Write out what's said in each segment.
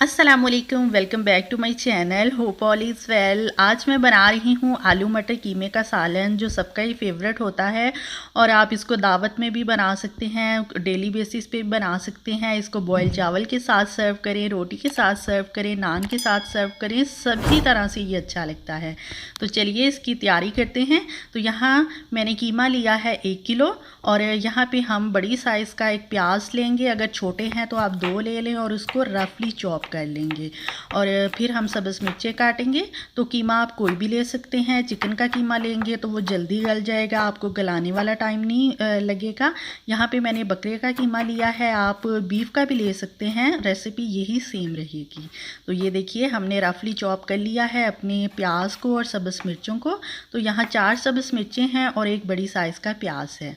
अस्सलामुअलैकुम, welcome back to my channel. Hope all is well. आज मैं बना रही हूँ आलू मटर कीमे का सालन, जो सबका ही फेवरेट होता है। और आप इसको दावत में भी बना सकते हैं, डेली बेसिस पे भी बना सकते हैं। इसको बॉयल चावल के साथ सर्व करें, रोटी के साथ सर्व करें, नान के साथ सर्व करें, सभी तरह से ये अच्छा लगता है। तो चलिए इसकी तैयारी करते हैं। तो यहाँ मैंने कीमा लिया है 1 किलो, और यहाँ पे हम बड़ी साइज़ का एक प्याज लेंगे। अगर छोटे हैं तो आप 2 ले लें और उसको रफली चॉप कर लेंगे। और फिर हम सब्ज़ मिर्चें काटेंगे। तो कीमा आप कोई भी ले सकते हैं। चिकन का कीमा लेंगे तो वो जल्दी गल जाएगा, आपको गलाने वाला टाइम नहीं लगेगा। यहाँ पे मैंने बकरे का कीमा लिया है, आप बीफ का भी ले सकते हैं, रेसिपी यही सेम रहेगी। तो ये देखिए हमने रफली चॉप कर लिया है अपने प्याज को और सब्ज़ मिर्चों को। तो यहाँ 4 सब्ज़ मिर्चें हैं और एक बड़ी साइज़ का प्याज है।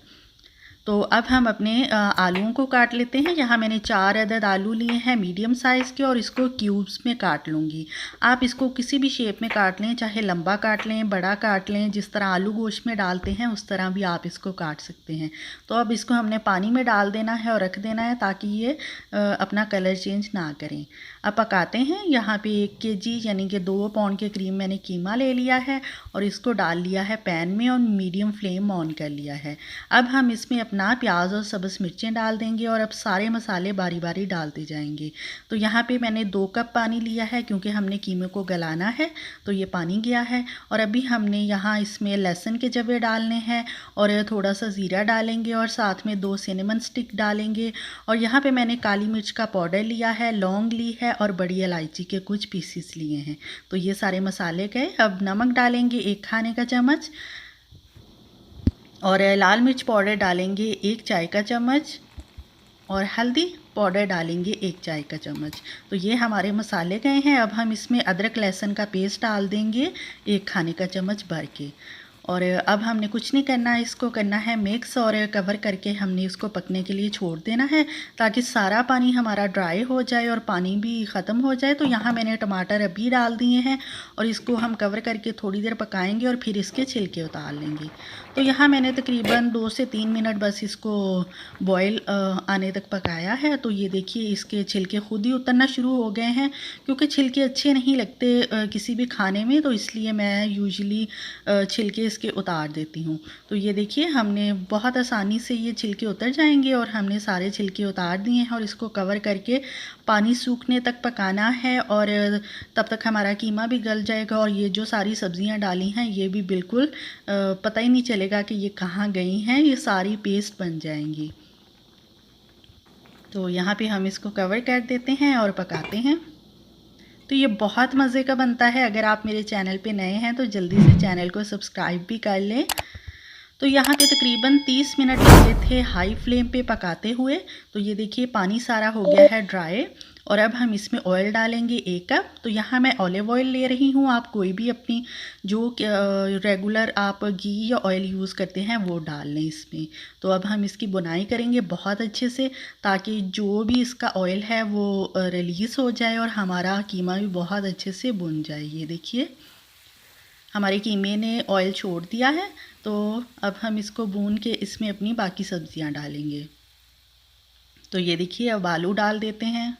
तो अब हम अपने आलूओं को काट लेते हैं। यहाँ मैंने 4 अदद आलू लिए हैं मीडियम साइज़ के, और इसको क्यूब्स में काट लूँगी। आप इसको किसी भी शेप में काट लें, चाहे लंबा काट लें, बड़ा काट लें, जिस तरह आलू गोश्त में डालते हैं उस तरह भी आप इसको काट सकते हैं। तो अब इसको हमने पानी में डाल देना है और रख देना है, ताकि ये अपना कलर चेंज ना करें। अब पकाते हैं। यहाँ पे 1 केजी यानी कि 2 पाउंड के करीब मैंने कीमा ले लिया है और इसको डाल लिया है पैन में और मीडियम फ्लेम ऑन कर लिया है। अब हम इसमें अपना प्याज और सब्ज़ मिर्चें डाल देंगे और अब सारे मसाले बारी बारी डालते जाएंगे। तो यहाँ पे मैंने 2 कप पानी लिया है, क्योंकि हमने कीमे को गलाना है, तो ये पानी गया है। और अभी हमने यहाँ इसमें लहसुन के जवे डालने हैं और थोड़ा सा ज़ीरा डालेंगे और साथ में 2 सिनेमन स्टिक डालेंगे। और यहाँ पे मैंने काली मिर्च का पाउडर लिया है, लौंग ली है और बड़ी इलायची के कुछ पीसीस लिए हैं। तो ये सारे मसाले गए। अब नमक डालेंगे 1 खाने का चम्मच, और लाल मिर्च पाउडर डालेंगे 1 चाय का चम्मच, और हल्दी पाउडर डालेंगे 1 चाय का चम्मच। तो ये हमारे मसाले गए हैं। अब हम इसमें अदरक लहसुन का पेस्ट डाल देंगे 1 खाने का चम्मच भर के। और अब हमने कुछ नहीं करना है, इसको करना है मिक्स, और कवर करके हमने इसको पकने के लिए छोड़ देना है, ताकि सारा पानी हमारा ड्राई हो जाए और पानी भी ख़त्म हो जाए। तो यहाँ मैंने टमाटर अभी डाल दिए हैं और इसको हम कवर करके थोड़ी देर पकाएंगे और फिर इसके छिलके उतार लेंगे। तो यहाँ मैंने तकरीबन 2 से 3 मिनट बस इसको बॉयल आने तक पकाया है। तो ये देखिए इसके छिलके खुद ही उतरना शुरू हो गए हैं, क्योंकि छिलके अच्छे नहीं लगते किसी भी खाने में, तो इसलिए मैं यूजुअली छिलके इसके उतार देती हूँ। तो ये देखिए हमने बहुत आसानी से ये छिलके उतर जाएंगे और हमने सारे छिलके उतार दिए हैं। और इसको कवर करके पानी सूखने तक पकाना है, और तब तक हमारा कीमा भी गल जाएगा और ये जो सारी सब्जियां डाली हैं ये भी बिल्कुल पता ही नहीं चलेगा कि ये कहाँ गई हैं, ये सारी पेस्ट बन जाएंगी। तो यहाँ पे हम इसको कवर कर देते हैं और पकाते हैं। तो ये बहुत मज़े का बनता है। अगर आप मेरे चैनल पे नए हैं तो जल्दी से चैनल को सब्सक्राइब भी कर लें। तो यहाँ पे तकरीबन 30 मिनट लगे थे हाई फ्लेम पे पकाते हुए। तो ये देखिए पानी सारा हो गया है ड्राई, और अब हम इसमें ऑयल डालेंगे 1 कप। तो यहाँ मैं ऑलिव ऑयल ले रही हूँ, आप कोई भी अपनी जो रेगुलर आप घी या ऑयल यूज़ करते हैं वो डाल लें इसमें। तो अब हम इसकी बुनाई करेंगे बहुत अच्छे से, ताकि जो भी इसका ऑयल है वो रिलीज़ हो जाए और हमारा कीमा भी बहुत अच्छे से बुन जाए। ये देखिए हमारे कीमे ने ऑयल छोड़ दिया है। तो अब हम इसको भून के इसमें अपनी बाकी सब्जियां डालेंगे। तो ये देखिए अब आलू डाल देते हैं।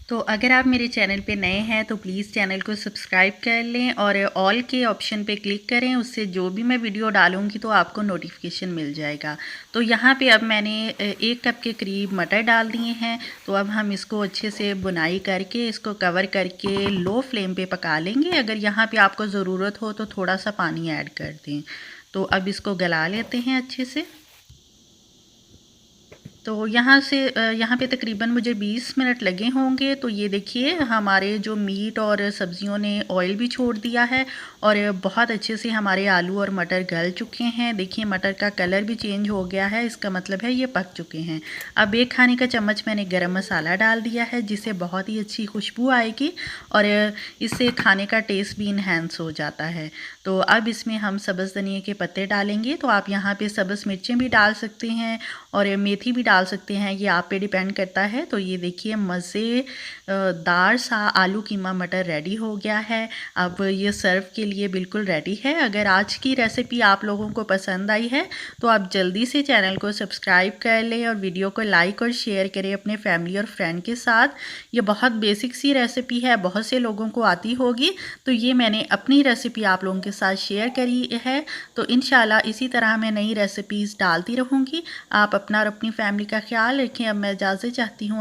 तो अगर आप मेरे चैनल पे नए हैं तो प्लीज़ चैनल को सब्सक्राइब कर लें और ऑल के ऑप्शन पे क्लिक करें, उससे जो भी मैं वीडियो डालूँगी तो आपको नोटिफिकेशन मिल जाएगा। तो यहाँ पे अब मैंने 1 कप के करीब मटर डाल दिए हैं। तो अब हम इसको अच्छे से बुनाई करके इसको कवर करके लो फ्लेम पे पका लेंगे। अगर यहाँ पे आपको ज़रूरत हो तो थोड़ा सा पानी ऐड कर दें। तो अब इसको गला लेते हैं अच्छे से। तो यहाँ पे तकरीबन मुझे 20 मिनट लगे होंगे। तो ये देखिए हमारे जो मीट और सब्जियों ने ऑयल भी छोड़ दिया है और बहुत अच्छे से हमारे आलू और मटर गल चुके हैं। देखिए मटर का कलर भी चेंज हो गया है, इसका मतलब है ये पक चुके हैं। अब 1 खाने का चम्मच मैंने गरम मसाला डाल दिया है, जिससे बहुत ही अच्छी खुशबू आएगी और इससे खाने का टेस्ट भी इन्हेंस हो जाता है। तो अब इसमें हम सब्ज़ धनिए के पत्ते डालेंगे। तो आप यहाँ पे सब्ज़ मिर्चें भी डाल सकते हैं और मेथी भी डाल सकते हैं, ये आप पे डिपेंड करता है। तो ये देखिए मज़ेदार सा आलू कीमा मटर रेडी हो गया है। अब ये सर्व के लिए बिल्कुल रेडी है। अगर आज की रेसिपी आप लोगों को पसंद आई है तो आप जल्दी से चैनल को सब्सक्राइब कर लें और वीडियो को लाइक और शेयर करें अपने फैमिली और फ्रेंड के साथ। ये बहुत बेसिक सी रेसिपी है, बहुत से लोगों को आती होगी, तो ये मैंने अपनी रेसिपी आप लोगों के साथ शेयर करी है। तो इंशाल्लाह इसी तरह मैं नई रेसिपीज़ डालती रहूँगी। आप अपना और अपनी फैमिली का ख्याल रखें। अब मैं इजाज़त चाहती हूँ।